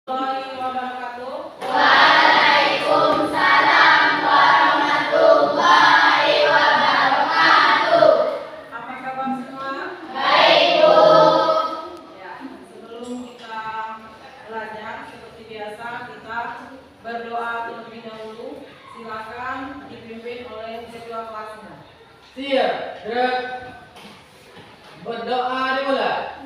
Waalaikumsalam warahmatullahi wabarakatuh. Apa kabar semua? Baik, Bu. Ya, sebelum kita belajar seperti biasa kita berdoa terlebih dahulu. Silakan dipimpin oleh ketua kelasnya. Siap, gerak. Berdoa dimulai.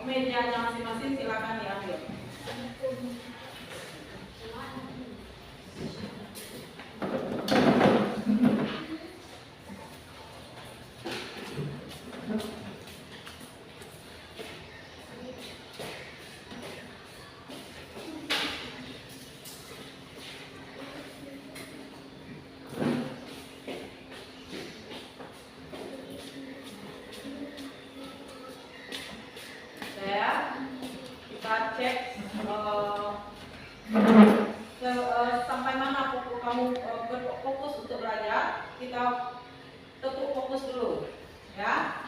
Mejanya masing-masing silakan diambil. Kita cek sampai mana kamu berfokus untuk belajar. Kita tepuk fokus dulu, ya.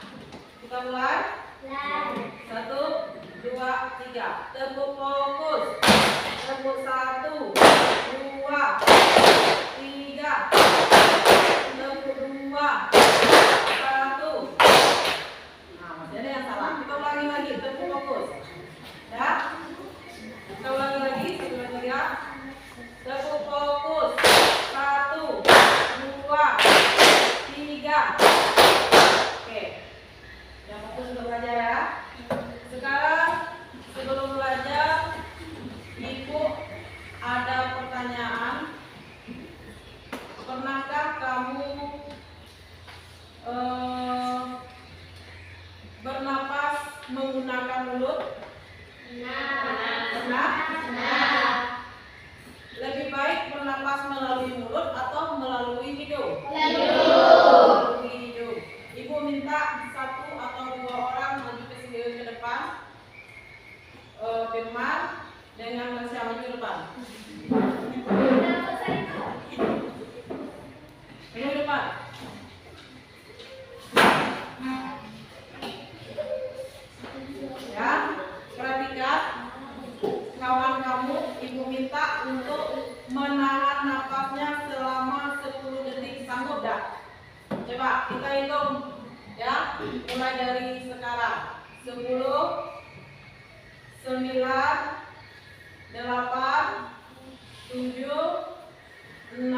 Kita mulai. 1, 2, 3. Tepuk fokus. Tepuk 1, 2, 3. Tepuk 2, 1. Nah, masih ada yang salah. Kita ulangi lagi. Tepuk fokus. Ya, kita ulangi lagi, ya. Tepuk fokus. 1, 2, 3. Oke. Yang fokus untuk belajar ya. Sekarang sebelum belajar, Ibu ada pertanyaan. Pernahkah kamu bernapas menggunakan mulut? Pernah? Lebih baik bernapas melalui mulut atau melalui hidung? Melalui hidung. Ibu minta 1 atau 2 orang maju ke sini ke depan. Firman dengan Marsha maju ke depan. Maju ke depan. Ya, perhatikan kawan kamu. Ibu minta untuk menahan napasnya selama 10 detik. Sanggup dah? Coba kita hitung, ya. Mulai dari sekarang. 10, 9, 8, 7, 6,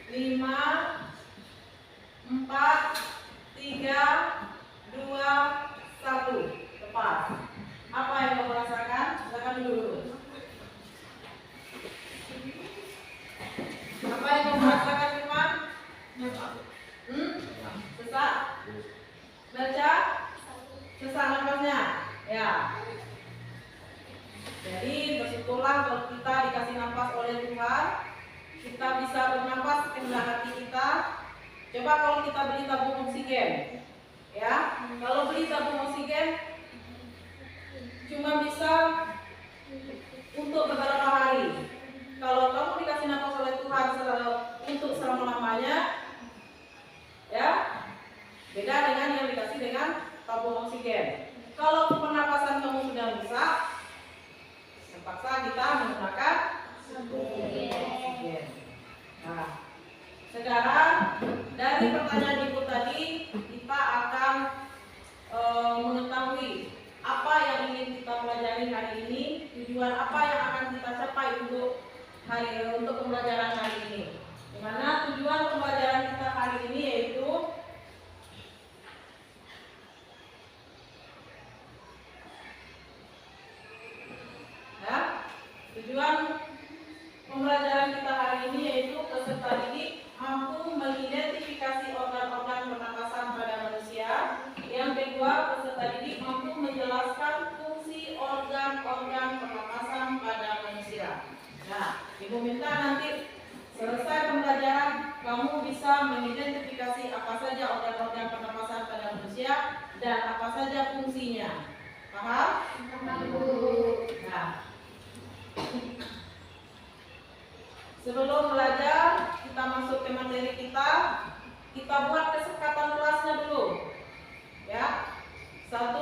5, 4, 3, 2, 1. Lepas. Apa yang kamu rasakan? Silakan dulu. Apa yang kamu rasakan, Firman? Sesak? Baca? Sesak napasnya? Ya. Jadi bersyukurlah kalau kita dikasih nafas oleh Tuhan, kita bisa bernapas kehendak hati kita. Coba kalau kita beli tabung oksigen, ya. Kalau beli tabung oksigen cuma bisa untuk beberapa hari. terpaksa kita menggunakan oksigen. Nah, sekarang dari pertanyaan ibu tadi kita akan mengetahui apa yang ingin kita pelajari hari ini, tujuan apa yang akan kita capai untuk pembelajaran hari ini. Dimana tujuan pembelajaran kita hari ini yaitu tujuan pembelajaran kita hari ini yaitu peserta didik mampu mengidentifikasi organ-organ pernapasan pada manusia. Yang kedua, peserta didik mampu menjelaskan fungsi organ-organ pernapasan pada manusia. Nah, ibu minta nanti selesai pembelajaran kamu bisa mengidentifikasi apa saja organ-organ pernapasan pada manusia dan apa saja fungsinya. Paham? Nah, sebelum belajar, kita masuk ke materi kita buat kesepakatan kelasnya dulu. Ya. 1.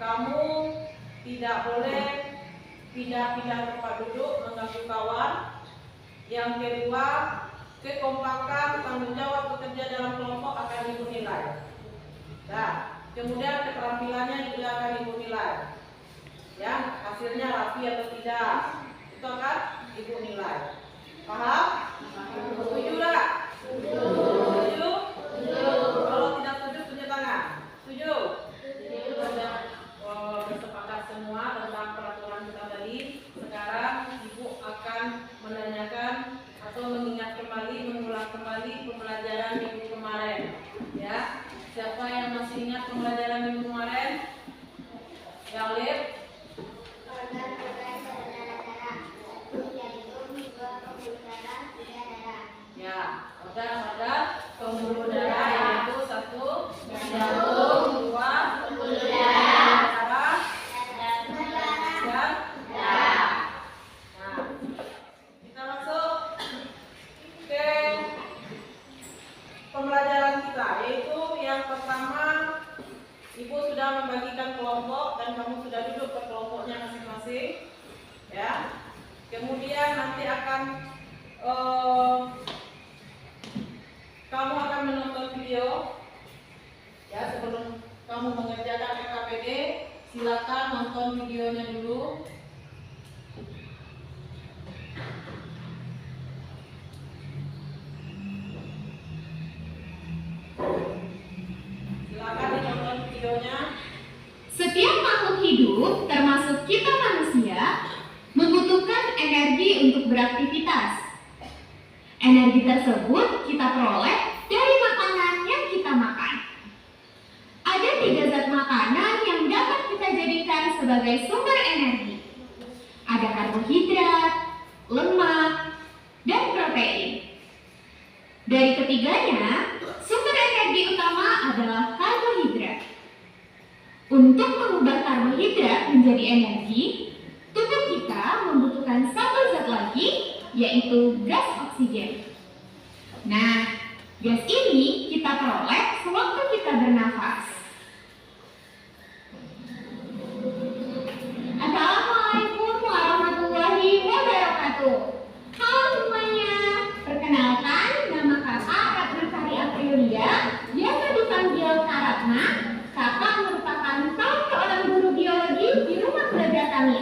Kamu tidak boleh pindah-pindah tempat duduk mengganggu kawan. Yang kedua, kekompakan tanggung jawab bekerja dalam kelompok akan ibu nilai. Nah, kemudian keterampilannya juga akan ibu nilai. Ya, hasilnya rapi atau tidak, itu akan ibu nilai. Paham? Setuju tak? Setuju? Kalau tidak setuju, tunjuk tangan. Setuju? Bersepakat semua tentang peraturan kita tadi. Sekarang ibu akan menanyakan atau mengingat kembali, mengulang kembali pembelajaran minggu kemarin. Ya, siapa yang masih ingat pembelajaran minggu kemarin? Yang lihat? Ya, organ-organ pembuluh darah yaitu 1. Jantung, 2. Pembuluh darah, Darah, dan darah. nah, kita masuk ke pembelajaran kita, yaitu yang pertama, ibu sudah membagikan kelompok dan kamu sudah duduk ke kelompoknya masing-masing. Ya, kemudian nanti akan kamu akan menonton video. Ya, sebelum kamu mengerjakan KKPD, silakan nonton videonya dulu. Silakan ditonton videonya. Setiap makhluk hidup, termasuk kita manusia, membutuhkan energi untuk beraktivitas. Energi tersebut kita peroleh dari makanan yang kita makan. Ada 3 zat makanan yang dapat kita jadikan sebagai sumber energi. Ada karbohidrat, lemak, dan protein. Dari ketiganya, sumber energi utama adalah karbohidrat. Untuk mengubah karbohidrat menjadi energi, tubuh kita membutuhkan satu zat lagi, yaitu gas oksigen. Nah, gas ini kita peroleh sewaktu kita bernafas. Assalamualaikum warahmatullahi wabarakatuh. Halo semuanya, perkenalkan nama kakak Ratna Sari Aprilia, biasa dipanggil Kak Ratna. Kakak merupakan salah seorang guru biologi di rumah belajar kami.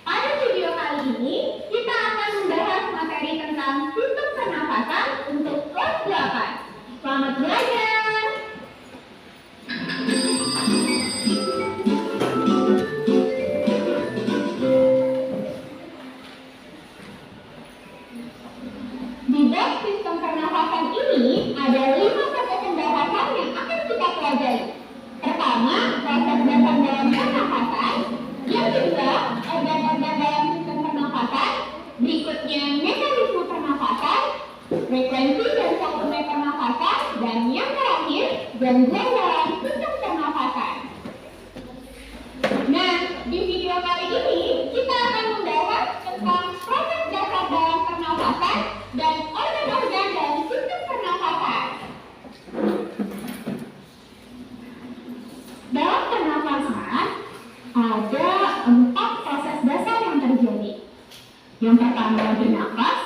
Pada video kali ini, kita akan membahas materi tentang sistem pernapasan untuk kelas 8. Selamat belajar! Di bab sistem pernapasan ini, ada 5 proses pembahasan yang akan kita pelajari. Pertama, proses dasar dalam pernapasan. Yang kedua, organ-organ dalam sistem pernapasan. Berikutnya, mekanisme pernapasan, frekuensi dan volume pernapasan, dan yang terakhir, gangguan dalam sistem pernapasan. Nah, di video kali ini kita akan membahas tentang proses dasar dalam pernapasan dan organ-organ dalam sistem pernapasan. Dalam pernapasan ada 4 proses dasar yang Yang pertama bernafas,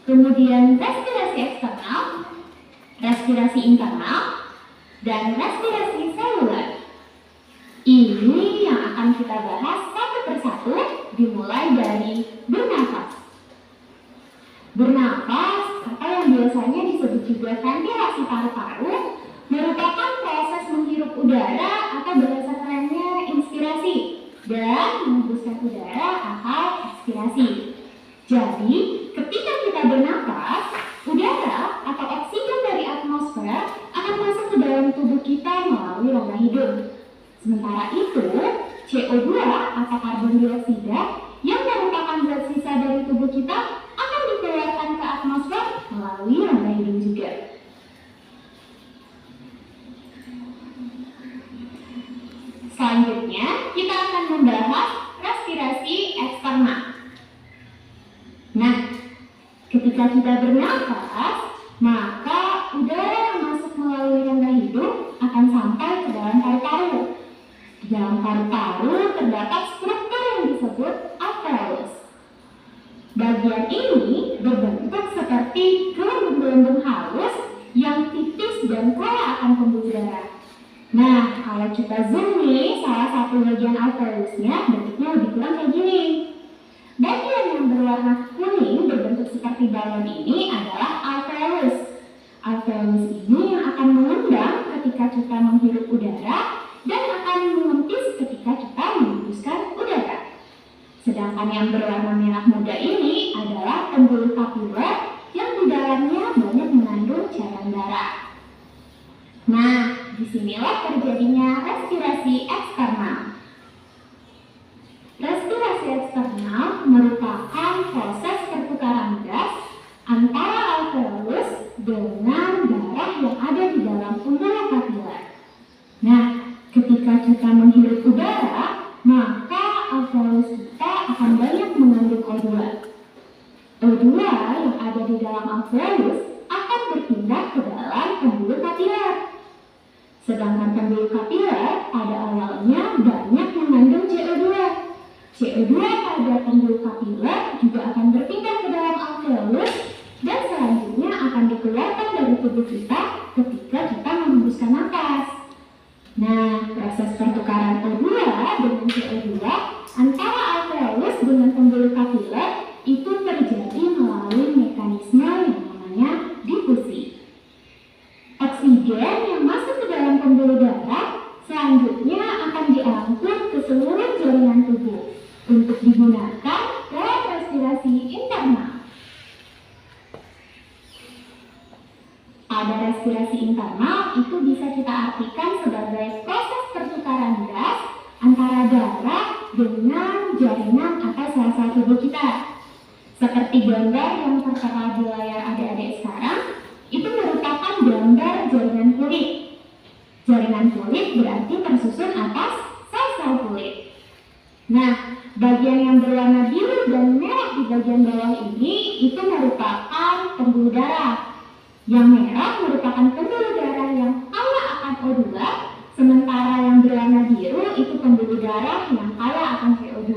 kemudian respirasi eksternal, respirasi internal, dan respirasi seluler. Ini yang akan kita bahas satu persatu, dimulai dari bernafas. Bernafas, atau yang biasanya disebut juga ventilasi paru-paru, merupakan proses menghirup udara atau bahasa kerennya inspirasi dan menghembuskan udara atau ekspirasi. Jadi, ketika kita bernafas, udara atau oksigen dari atmosfer akan masuk ke dalam tubuh kita melalui rongga hidung. Sementara itu, CO2 atau karbon dioksida yang merupakan zat sisa dari tubuh kita akan dikeluarkan ke atmosfer melalui rongga hidung juga. Selanjutnya, kita akan membahas respirasi eksternal. Nah, ketika kita bernafas, maka udara yang masuk melalui rongga hidung akan sampai ke dalam paru-paru. Di dalam paru-paru terdapat struktur yang disebut alveolus. Bagian ini berbentuk seperti gelembung-gelembung halus yang tipis dan kaya akan pembuluh darah. Nah, kalau kita zoom nih, salah satu bagian alveolusnya bentuknya lebih kurang kayak gini. Bagian yang berwarna kuning berbentuk seperti balon ini adalah alveolus. Alveolus ini yang akan mengembang ketika kita menghirup udara dan akan mengempis ketika kita menghembuskan udara. Sedangkan yang berwarna merah muda ini adalah pembuluh kapiler yang di dalamnya banyak mengandung cairan darah. Nah, disinilah terjadinya respirasi eksternal. Respirasi eksternal merupakan proses pertukaran gas antara alveolus dengan darah yang ada di dalam pembuluh kapiler. Nah, ketika kita menghirup udara, maka alveolus kita akan banyak mengandung O2. O2 yang ada di dalam alveolus akan berpindah ke dalam pembuluh kapiler. Sedangkan pembuluh kapiler pada awalnya banyak mengandung CO2. CO2 pada pembuluh kapiler juga akan berpindah ke dalam alveolus dan selanjutnya akan dikeluarkan dari tubuh kita ketika kita menghembuskan nafas. Nah, proses pertukaran O2 dengan CO2 antara alveolus dengan pembuluh kapiler itu terjadi melalui mekanisme yang namanya difusi. Oksigen yang masuk ke dalam pembuluh darah selanjutnya akan diangkut ke seluruh jaringan tubuh untuk digunakan dalam respirasi internal. Pada respirasi internal itu bisa kita artikan sebagai proses pertukaran gas antara darah dengan jaringan atau sel-sel tubuh kita. Seperti gambar yang tertera di layar adik-adik sekarang, itu merupakan gambar jaringan kulit. Jaringan kulit berarti tersusun atas sel-sel kulit. Nah, bagian yang berwarna biru dan merah di bagian bawah ini itu merupakan pembuluh darah. Yang merah merupakan pembuluh darah yang kaya akan O2, sementara yang berwarna biru itu pembuluh darah yang kaya akan CO2.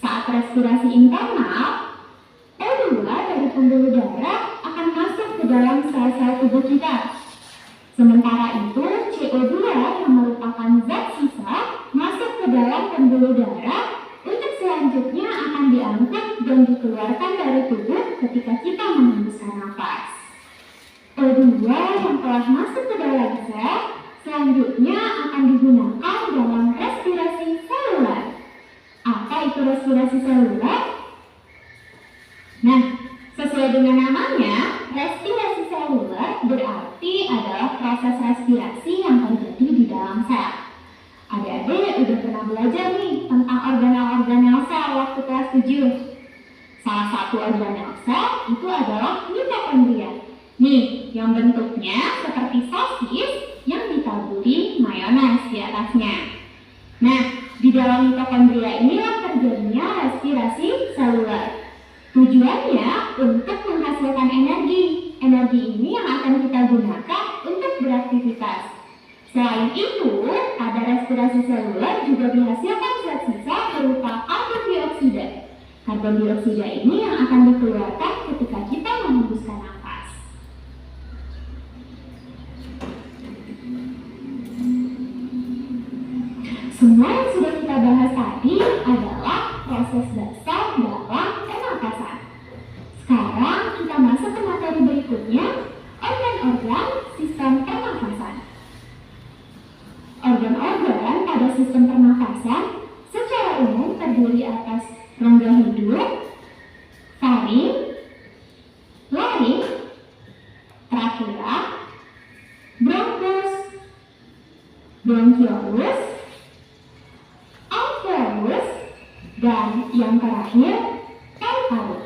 Saat respirasi internal, O2 dari pembuluh darah akan masuk ke dalam sel-sel tubuh kita. Sementara itu, CO2 yang merupakan zat sisa masuk ke dalam pembuluh darah untuk selanjutnya akan diangkut dan dikeluarkan dari tubuh ketika kita menghembuskan nafas. O2 yang telah masuk ke dalam sel selanjutnya akan digunakan dalam respirasi seluler. Apa itu respirasi seluler? Nah, sesuai dengan namanya, respirasi seluler berarti adalah proses respirasi yang terjadi di dalam sel. Adik-adik udah pernah belajar nih tentang organel-organel sel waktu kelas 7. Salah satu organel sel itu adalah mitokondria. Nih, yang bentuknya seperti sosis yang ditaburi mayones di atasnya. Nah, di dalam mitokondria inilah terjadinya respirasi seluler. Tujuannya untuk menghasilkan energi. Energi ini yang akan kita gunakan untuk beraktivitas. Selain itu, pada respirasi seluler juga dihasilkan zat sisa berupa karbon dioksida. karbon dioksida ini yang akan dikeluarkan ketika kita menghembuskan nafas. Semua yang sudah kita bahas tadi adalah proses dasar dalam pernapasan. Sekarang kita masuk ke materi berikutnya, organ-organ sistem pernapasan. Organ-organ pada sistem pernapasan secara umum terdiri atas rongga hidup, faring, laring, trakea, bronkus, bronkiolus, alveolus, dan yang terakhir paru-paru.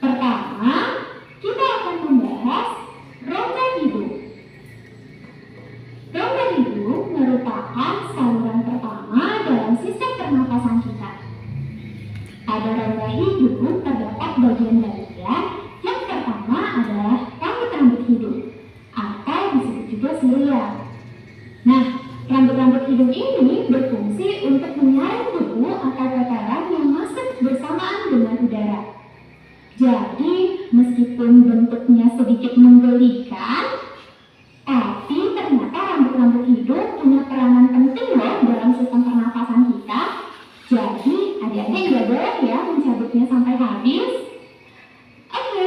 Pertama, kita akan membahas rongga hidup. Rongga hidup merupakan saluran pertama dalam sistem pernapasan kita. Pada rongga hidup terdapat bagian-bagian. Yang pertama adalah rambut-rambut hidup atau disebut juga silia. Nah, rambut-rambut hidup ini berfungsi untuk menyaring debu atau kotoran yang masuk bersamaan dengan udara. Jadi, meskipun bentuknya sedikit menggelikan, tapi ternyata rambut-rambut hidup punya peranan penting loh dalam sistem pernapasan kita. Jadi, adik-adik nggak boleh ya mencabutnya sampai habis. Oke,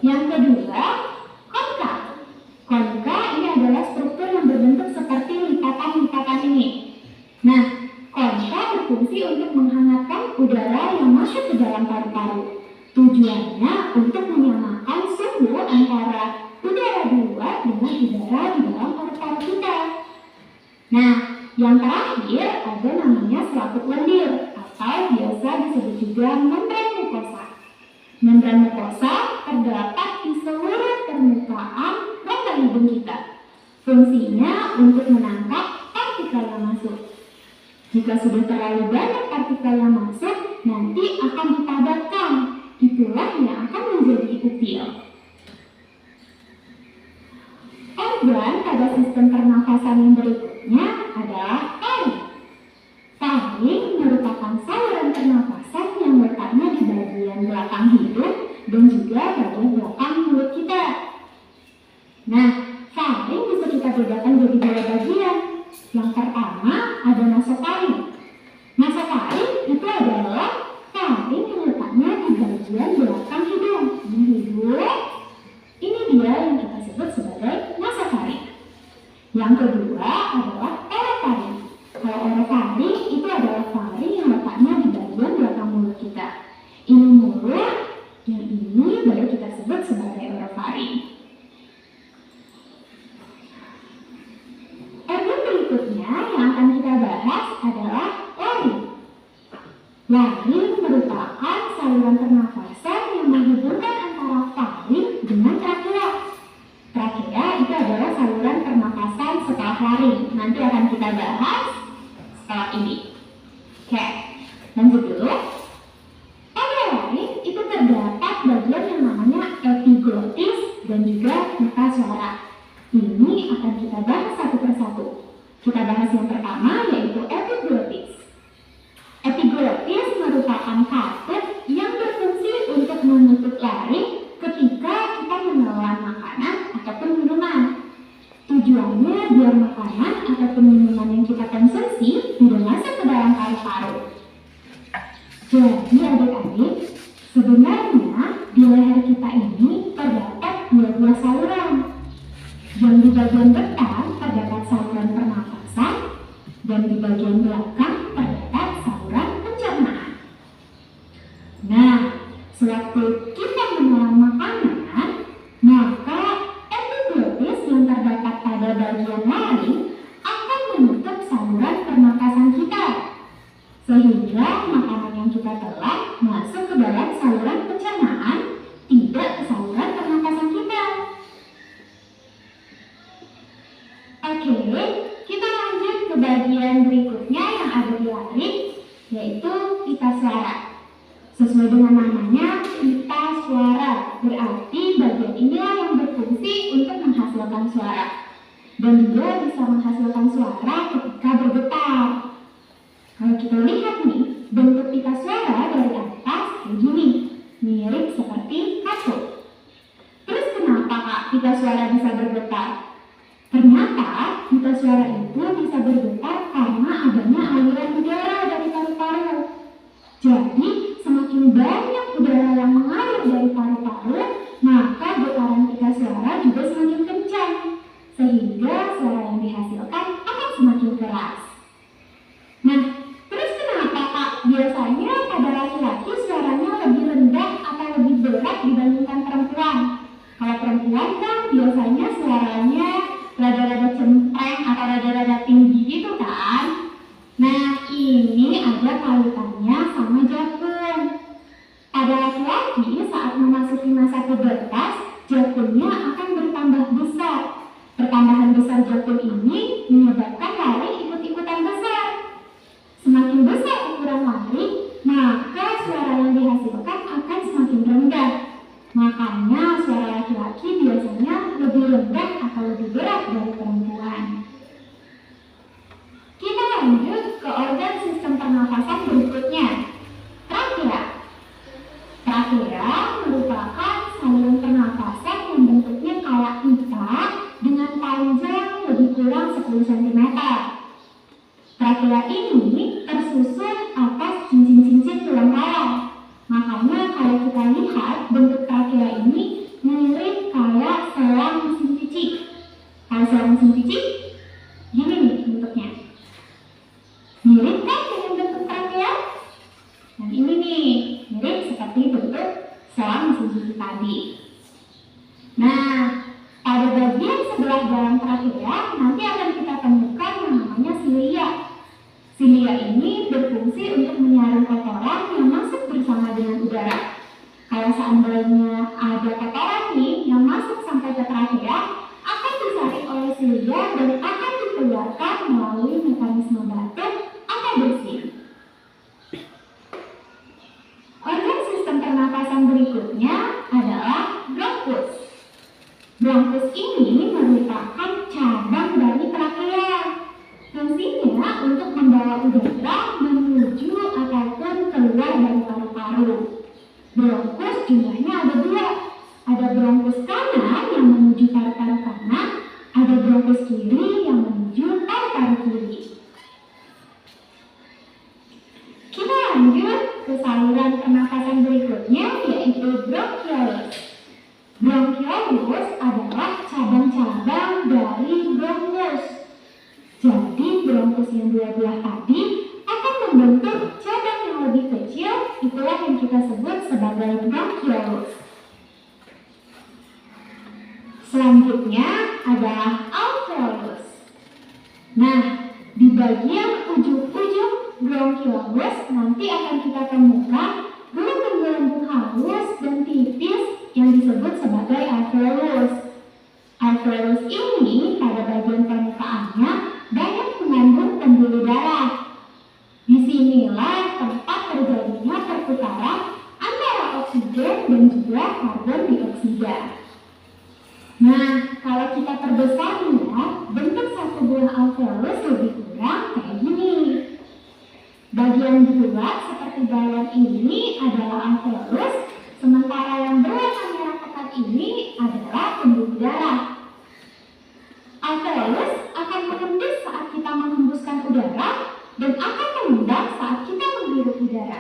yang kedua, konka. Konka ini adalah struktur yang berbentuk seperti lipatan-lipatan ini. Nah, konka berfungsi untuk menghangatkan udara yang masuk ke dalam paru-paru. Tujuannya untuk menyamakan suhu antara udara di luar dengan udara di dalam paru-paru kita. Nah, yang terakhir ada namanya selaput lendir atau biasa disebut juga membran mukosa. Membran mukosa terdapat di seluruh permukaan rongga hidung kita. Fungsinya untuk menangkap partikel yang masuk. Jika sudah terlalu banyak partikel yang masuk, nanti akan dipadatkan. Itulah yang akan menjadi upil. Organ pada sistem pernafasan yang berikutnya adalah faring. Faring merupakan saluran pernafasan yang letaknya di bagian belakang hidung dan juga bagian belakang mulut kita. Nah, faring bisa kita bedakan jadi dua bagian. Yang pertama ada nasofaring. Nasofaring itu adalah faring yang letaknya di bagian belakang hidung. Ini dia yang kita sebut sebagai nasofaring. Yang kedua adalah orofaring. Kalau orofaring itu adalah faring yang letaknya di bagian belakang mulut kita. Ini mulut, yang ini baru kita sebut sebagai orofaring. Organ berikutnya yang akan kita bahas adalah laring. Laring merupakan saluran pernafasan yang menghubungkan antara faring dengan trakea. Trakea itu adalah saluran pernafasan setelah laring. Nanti akan kita bahas setelah ini. Oke, lanjut dulu. Pada laring itu terdapat bagian yang namanya epiglotis dan juga pita suara. Ini akan kita bahas satu persatu. Kita bahas yang pertama yaitu epiglotis. Epiglotis merupakan katut yang berfungsi untuk menutup laring ketika kita menelan makanan ataupun minuman. Tujuannya biar makanan ataupun minuman yang kita konsumsi tidak masuk ke dalam paru-paru. Jadi adik-adik, sebenarnya di leher kita ini terdapat dua saluran. Yang di bagian depan terdapat saluran pernafasan dan di bagian belakang terdapat saluran pencernaan. Nah, sewaktu kita menelan makanan, maka epiglotis yang terdapat pada bagian laring akan menutup saluran pernafasan kita, sehingga makanan yang kita telan masuk ke dalam saluran pencernaan, tidak ke saluran pernafasan kita. Oke, kita lanjut ke bagian berikutnya yang ada di laring, yaitu pita suara. Sesuai dengan namanya, pita suara berarti bagian inilah yang berfungsi untuk menghasilkan suara. Dan juga bisa menghasilkan suara ketika bergetar. Kalau kita lihat nih, bentuk pita suara dari atas yang mengalir dari paru-paru, maka getaran pita suara juga semakin kencang, sehingga suara yang dihasilkan akan semakin keras. Nah, terus kenapa Kak biasanya pada laki-laki suaranya lebih rendah atau lebih berat dibandingkan perempuan? Kalau perempuan kan biasanya suaranya rada-rada cempreng atau rada-rada tinggi gitu kan? Nah, ini ada kaitannya sama jakun. Pada laki-laki saat memasuki masa pubertas, jakunnya akan bertambah besar. Pertambahan besar jakun ini menyebabkan lari ikut-ikutan besar. Semakin besar ukuran lari, maka suara yang dihasilkan akan semakin rendah. Makanya suara laki-laki biasanya lebih rendah atau lebih berat dari perempuan. Kita lanjut ke organ sistem pernafasan berikutnya, trakea. Trakea merupakan saluran pernafasan yang bentuknya kayak pita dengan panjang lebih kurang 10 cm. Trakea ini tersusun atas cincin-cincin tulang rawan. Makanya kalau kita lihat bentuk trakea ini mirip kayak selang mesin cuci. Kalau selang mesin cuci, gini nih bentuknya. Mirip kan dengan bentuk trakea? Nah ini nih, mirip seperti bentuk selang mesin cuci tadi. Nah, pada bagian sebelah dalam trakea nanti akan kita temukan yang namanya silia. Silia ini berfungsi untuk menyaring kotoran yang masuk bersama dengan udara. Kalau seandainya ada kotoran nih yang masuk sampai ke trakea, akan disaring oleh silia dan akan dikeluarkan melalui mekanisme batuk atau bersin. Organ sistem pernapasan berikutnya adalah bronkus. Bronkus ini merupakan cabang dari trakea. Fungsinya untuk membawa udara menuju ataupun keluar dari paru-paru. Bronkus jumlahnya ada 2. Ada bronkus kanan yang menuju paru-paru kanan, ada bronkus kiri yang menuju paru-paru kiri. Kita lanjut ke saluran pernafasan berikutnya, yaitu bronkiolus. Bronkiolus adalah cabang-cabang dari bronkus. Jadi bronkus yang dua belah tadi akan membentuk cabang yang lebih kecil, itulah yang kita sebut sebagai bronkiolus. Selanjutnya adalah alveolus. Nah, di bagian ujung-ujung bronkiolus nanti akan kita temukan gelembung-gelembung halus dan tipis yang disebut sebagai alveolus. Alveolus ini pada bagian permukaannya banyak mengandung pembuluh darah. Disinilah tempat terjadinya pertukaran antara oksigen dan juga karbon dioksida. Nah, kalau kita perbesar ya, bentuk satu buah alveolus lebih kurang kayak gini. Bagian bulat seperti balon ini adalah alveolus, sementara yang berwarna merah pekat ini adalah pembuluh darah. Alveolus akan mengendus saat kita menghembuskan udara dan akan mengendap saat kita menghirup udara.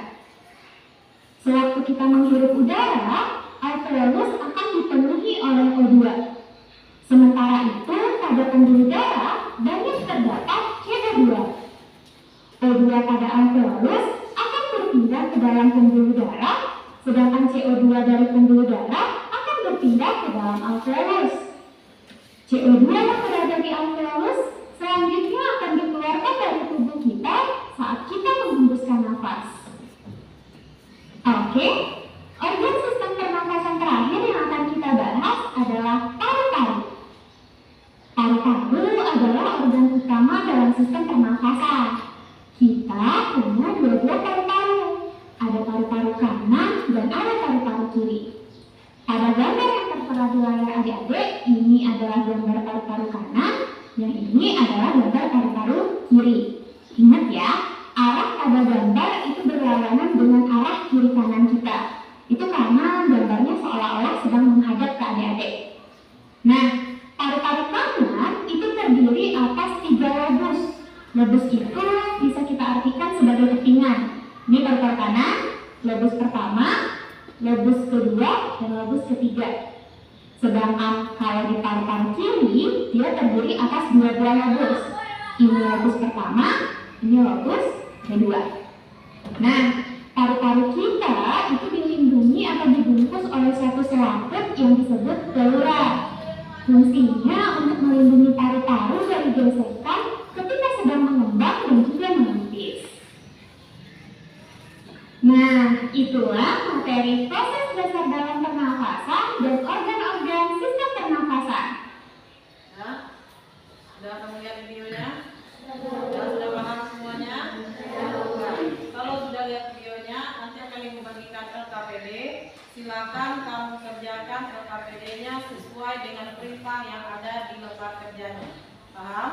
Sewaktu kita menghirup udara, alveolus akan dipenuhi oleh O2. Sementara itu, pada pembuluh darah banyak terdapat CO2. O2 pada alveolus akan berpindah ke dalam pembuluh darah, sedangkan CO2 dari pembuluh darah akan berpindah ke dalam alveolus. CO2 yang berada di alveolus selanjutnya akan dikeluarkan dari tubuh kita saat kita menghembuskan nafas. Oke, organ sistem pernafasan terakhir yang akan kita bahas adalah paru-paru. Paru-paru adalah organ utama dalam sistem pernafasan. Kita punya 2 buah paru-paru. Ada paru-paru kanan dan ada paru-paru kiri. Pada gambar yang tertera di layar adik-adik, ini adalah gambar paru-paru kanan, yang ini adalah gambar paru-paru kiri. Ingat ya, arah pada gambar itu berlawanan dengan arah kiri kanan kita. Itu karena gambarnya seolah-olah sedang menghadap ke adik-adik. Nah, paru-paru kanan itu terdiri atas 3 lobus. Lobus itu bisa kita artikan sebagai kepingan. Ini paru-paru kanan, lobus pertama, lobus kedua, dan lobus ketiga. Sedangkan kalau di paru-paru kiri, dia terdiri atas 2 buah lobus. Ini lobus pertama, ini lobus kedua. Nah, paru-paru kita itu dilindungi atau dibungkus oleh suatu selaput yang disebut pleura. Fungsinya untuk melindungi paru-paru dari gesekan ketika sedang mengembang dan juga menipis. Nah, itulah materi proses dasar dalam pernafasan dan organ-organ sistem pernafasan. Nah, sudah kamu lihat videonya? Sudah paham semuanya? Kalau sudah lihat videonya, nanti akan ibu bagikan LKPD. Silakan kamu kerjakan LKPD-nya sesuai dengan perintah yang ada di lembar kerjanya. Paham?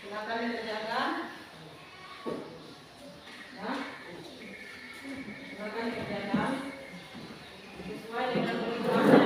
Silakan dikerjakan. Nah, silakan dikerjakan sesuai dengan perintahnya.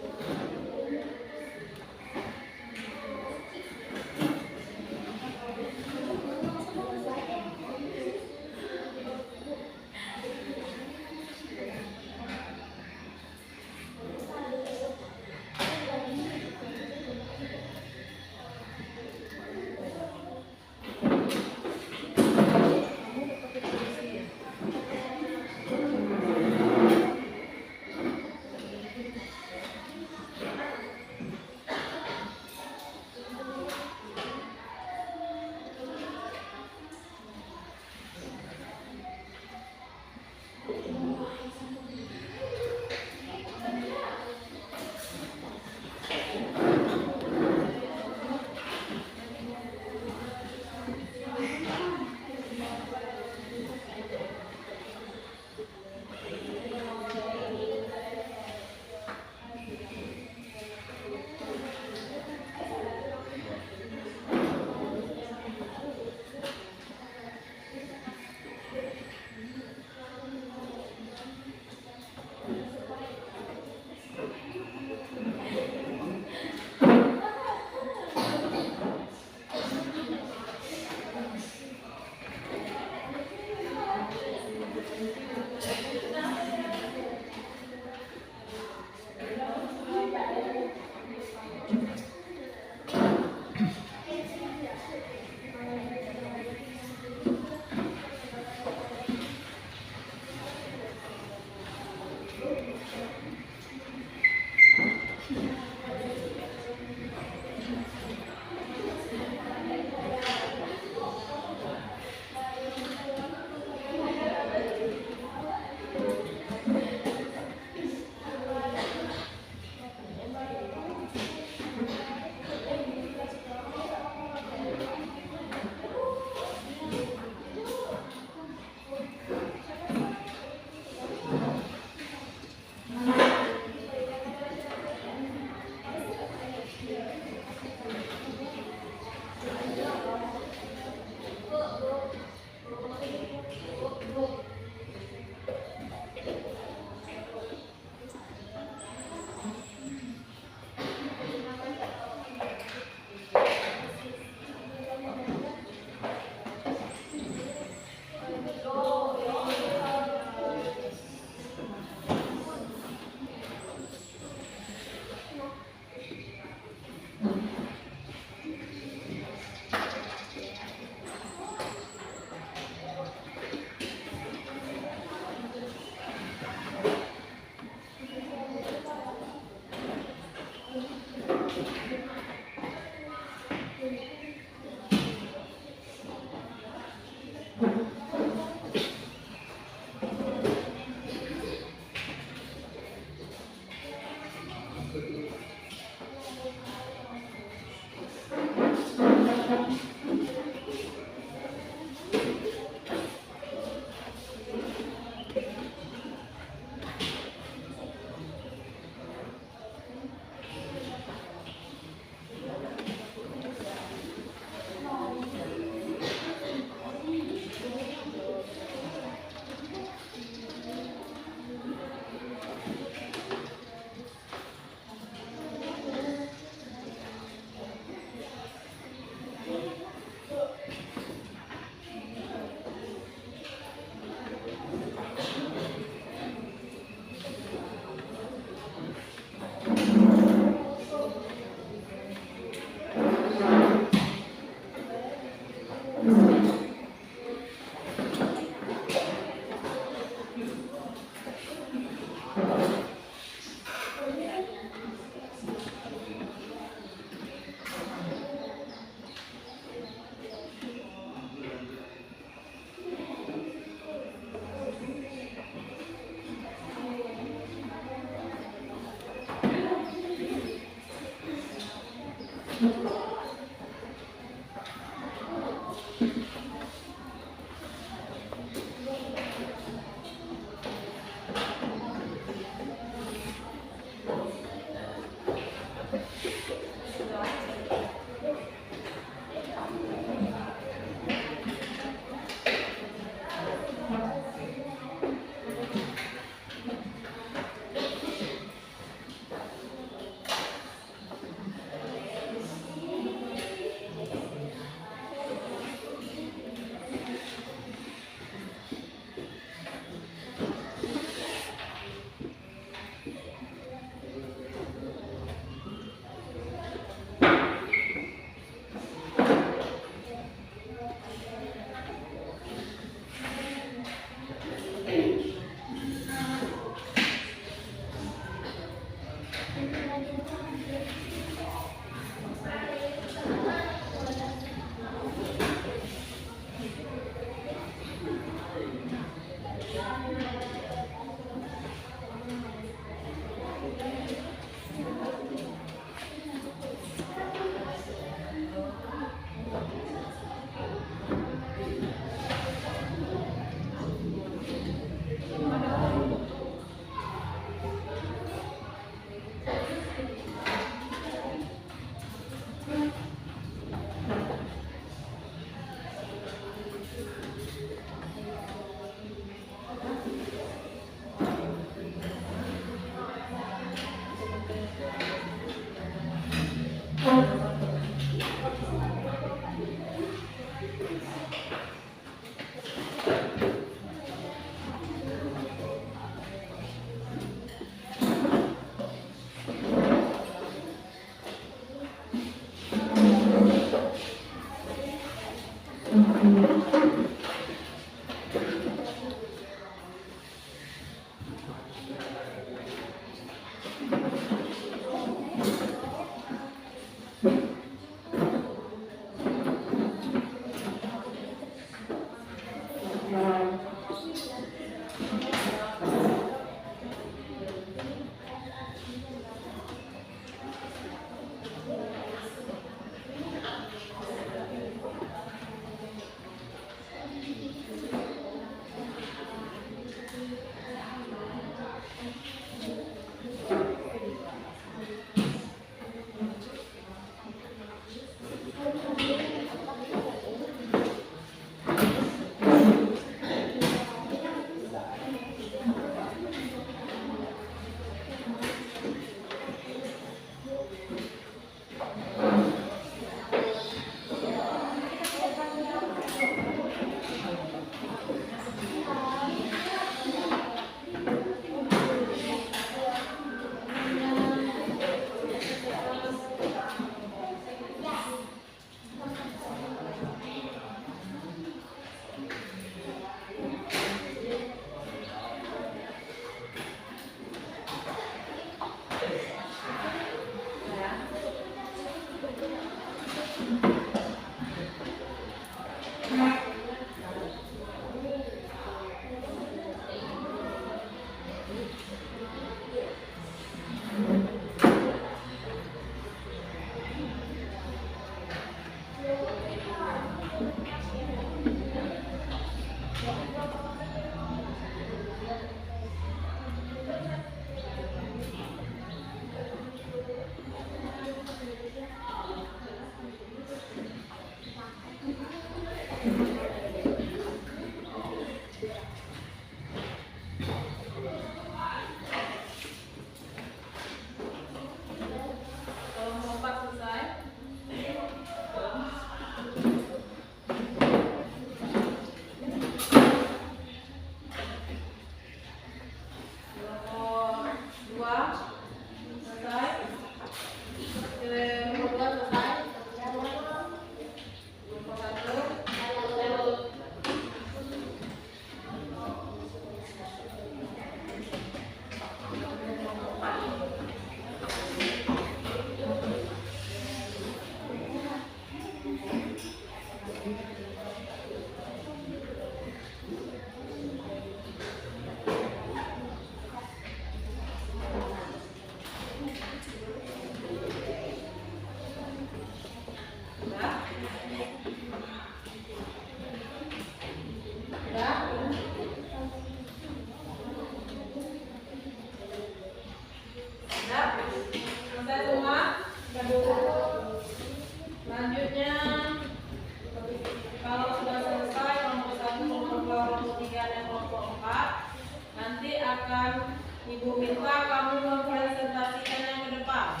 silakan Ibu minta kamu mempresentasikannya ke depan.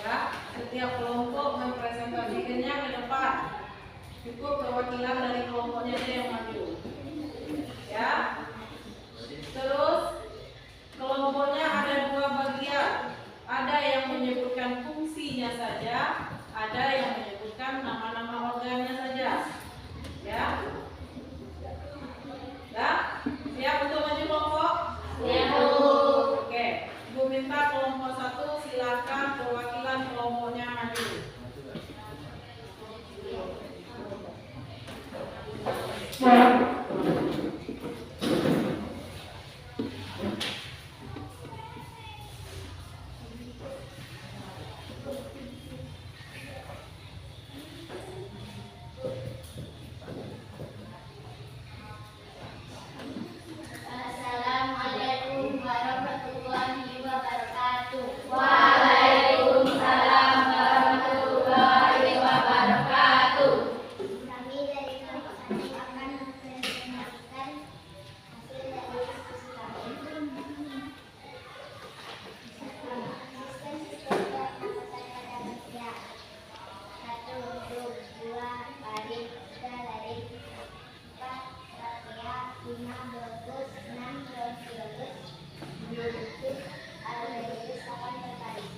Ya, setiap kelompok mempresentasikannya ke depan. Cukup perwakilan dari kelompoknya aja yang maju. Ya. Terus kelompoknya ada dua bagian. Ada yang menyebutkan fungsinya saja, ada yang menyebutkan nama-nama organnya saja. Ya. Ya. Siap untuk maju kelompok? Siap. Oke. Ibu minta kelompok 1 silakan perwakilan kelompoknya maju. Assalamualaikum warahmatullahi wabarakatuh. Waalaikumsalam warahmatullahi wabarakatuh. Kami dari kelompok kami akan mempresentasikan hasil dari diskusi kami. Sistem pernapasan pada manusia. 1 grup, 2 baring, 3 laring, 4 trakea, 5 bronkus, 6 bronkiolus, 7 lupus, alveolus, 8 terbaring.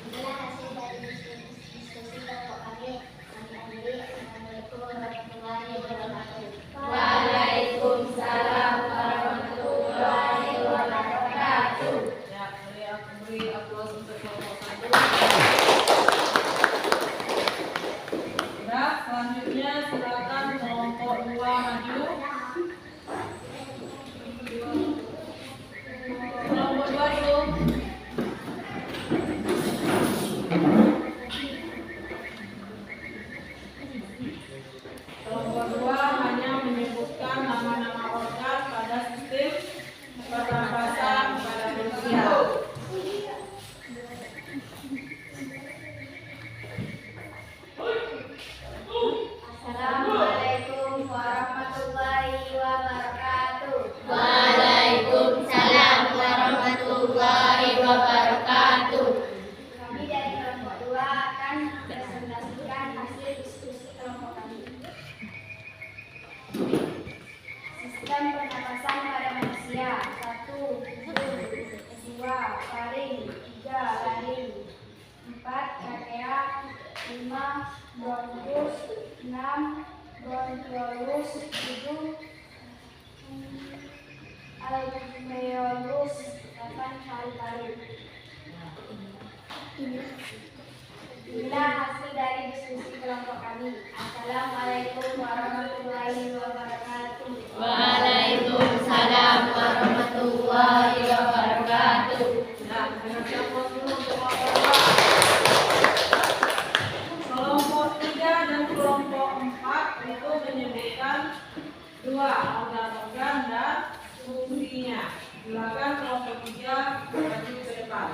Inilah hasil dari diskusi kelompok kami. Kami akhiri. Assalamualaikum warahmatullahi wabarakatuh. Waalaikumsalam warahmatullahi wabarakatuh. Ya, beri aplaus untuk kelompok 1. Sudah, selanjutnya silakan kelompok 2 maju. Kelompok 2 itu. Kelompok 2 hanya menyebutkan nama-nama organ pada sistem pernapasan pada manusia. Assalamualaikum warahmatullahi wabarakatuh. Waalaikumsalam warahmatullahi wabarakatuh. Kami dari kelompok 2 akan mempresentasikan hasil diskusi kelompok kami. Sistem pernapasan pada manusia. 1 hidung, 2 faring, 3 laring, 4 trakea, 5 bronkus, 6 bronkiolus, 7 alveolus, 8 paru-paru. Inilah hasil dari diskusi kelompok kami. Assalamualaikum warahmatullahi wabarakatuh. Waalaikumsalam warahmatullahi wabarakatuh. Nah, dengan aplaus dulu untuk kelompok 2. Kelompok 3 dan kelompok 4 itu menyebutkan 2 organ-organ dan fungsinya. Silakan kelompok 3 maju ke depan.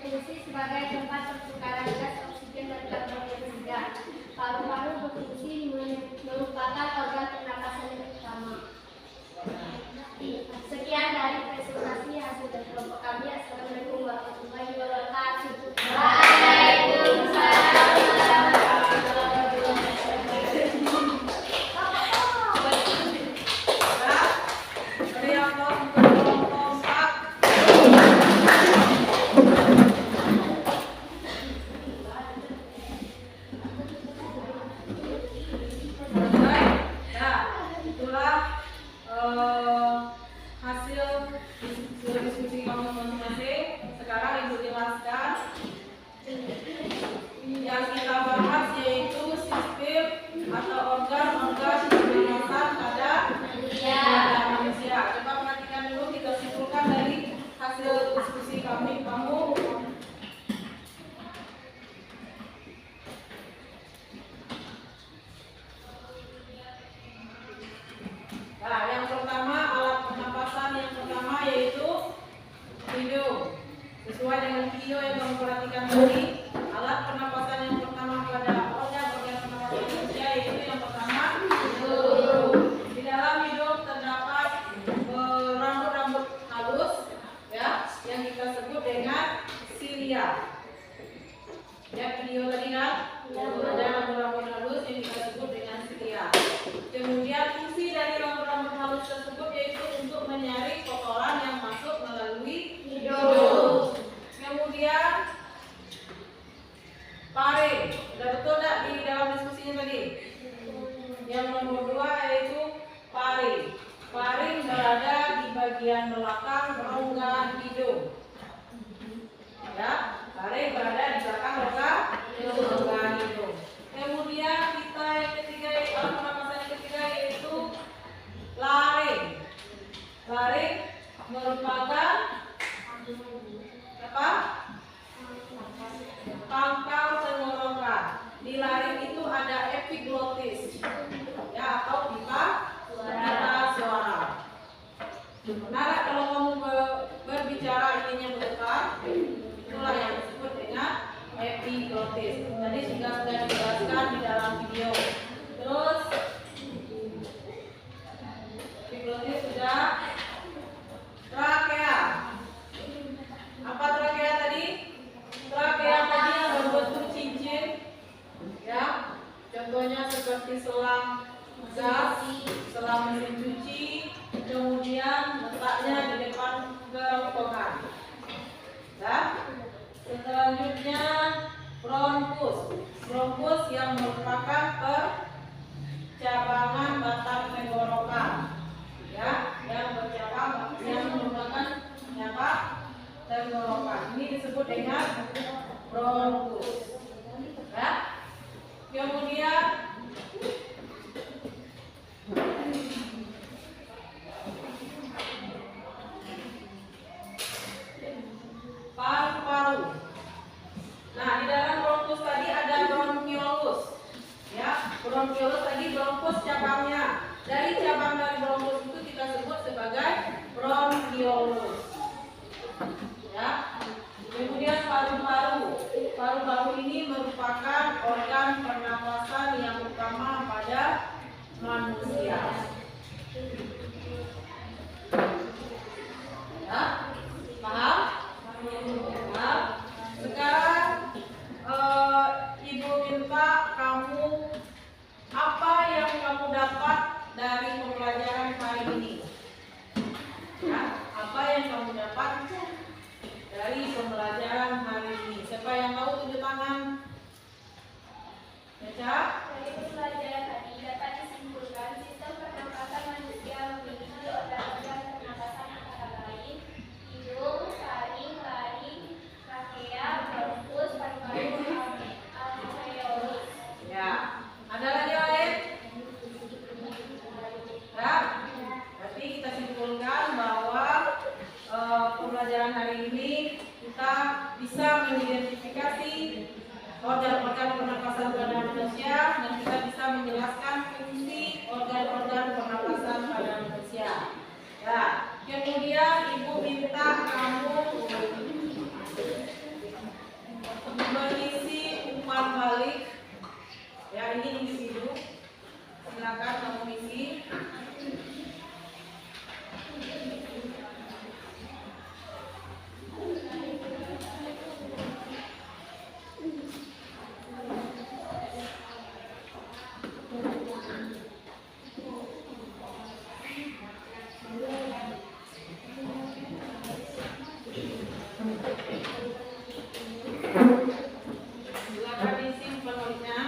berfungsi sebagai tempat pertukaran gas oksigen dan karbon dioksida. Paru-paru berfungsi merupakan organ pernapasan yang utama. Sekian dari presentasi hasil dari kelompok kami. Assalamualaikum warahmatullahi wabarakatuh. organ-organ pernapasan pada manusia dan kita bisa menjelaskan fungsi organ-organ pernapasan pada manusia. Ya, kemudian Ibu minta kamu Silakan disimpan olehnya.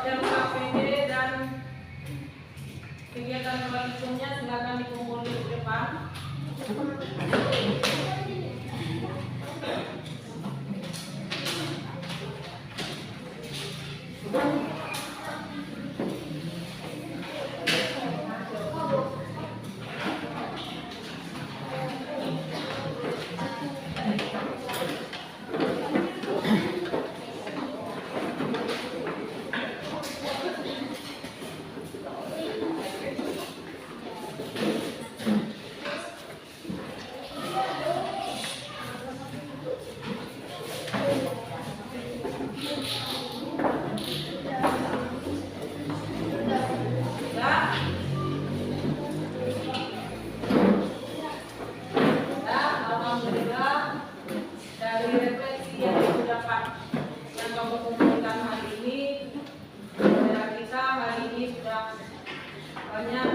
RKPD dan kegiatan selanjutnya silakan dikumpul di depan. Alhamdulillah dari refleksi yang didapat yang kamu kumpulkan hari ini, saudara kita hari ini sudah banyak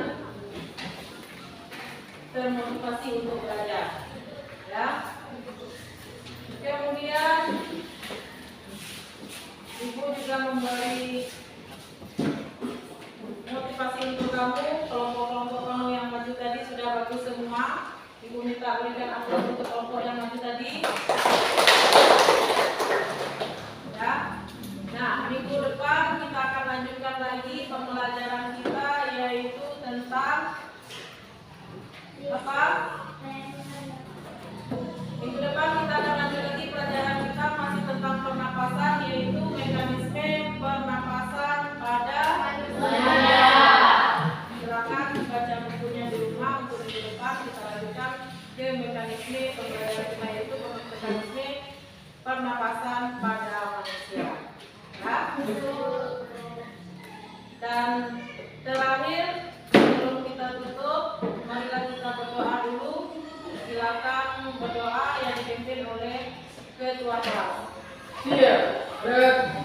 termotivasi untuk belajar, ya. Kemudian Ibu juga memberi motivasi untuk kamu, kelompok-kelompok kamu yang maju tadi sudah bagus semua. Ibu minta berikan aplaus untuk kelompok yang maju tadi. Ya. Nah, minggu depan kita akan lanjutkan lagi pembelajaran kita, yaitu tentang apa? Minggu depan kita akan lanjut lagi pelajaran kita masih tentang pernapasan, yaitu mekanisme pernapasan pada manusia. Silakan baca bukunya di rumah untuk minggu depan kita lanjutkan ke mekanisme pembelajaran kita, yaitu mekanisme pernapasan pada manusia. Ya. Dan terakhir, sebelum kita tutup, marilah kita berdoa dulu. Silakan berdoa yang dipimpin oleh ketua kelas. Siap, gerak.